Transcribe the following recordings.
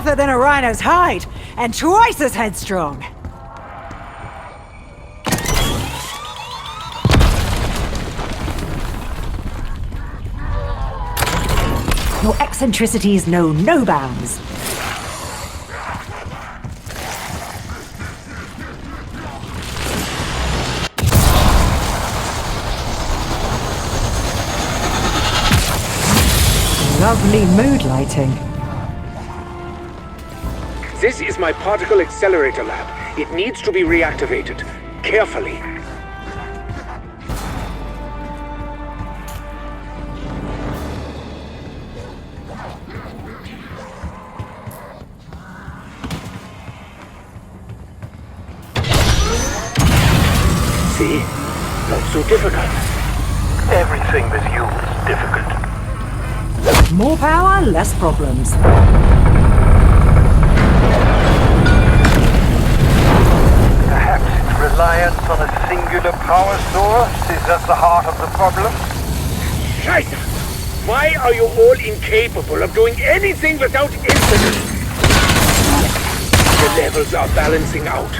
tougher than a rhino's hide, and twice as headstrong. Your eccentricities know no bounds. Lovely mood lighting. This is my Particle Accelerator lab. It needs to be reactivated. Carefully. See? Not so difficult. Everything with you is difficult. More power, less problems. Perhaps its reliance on a singular power source is at the heart of the problem? Scheiße! Why are you all incapable of doing anything without incident? The levels are balancing out.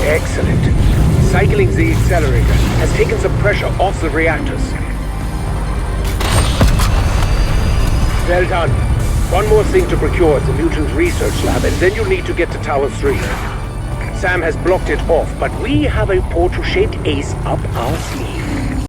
Excellent. Cycling the accelerator has taken some pressure off the reactors. Well done. One more thing to procure at the mutant research lab, and then you'll need to get to Tower 3. Sam has blocked it off, but we have a portal-shaped ace up our sleeve.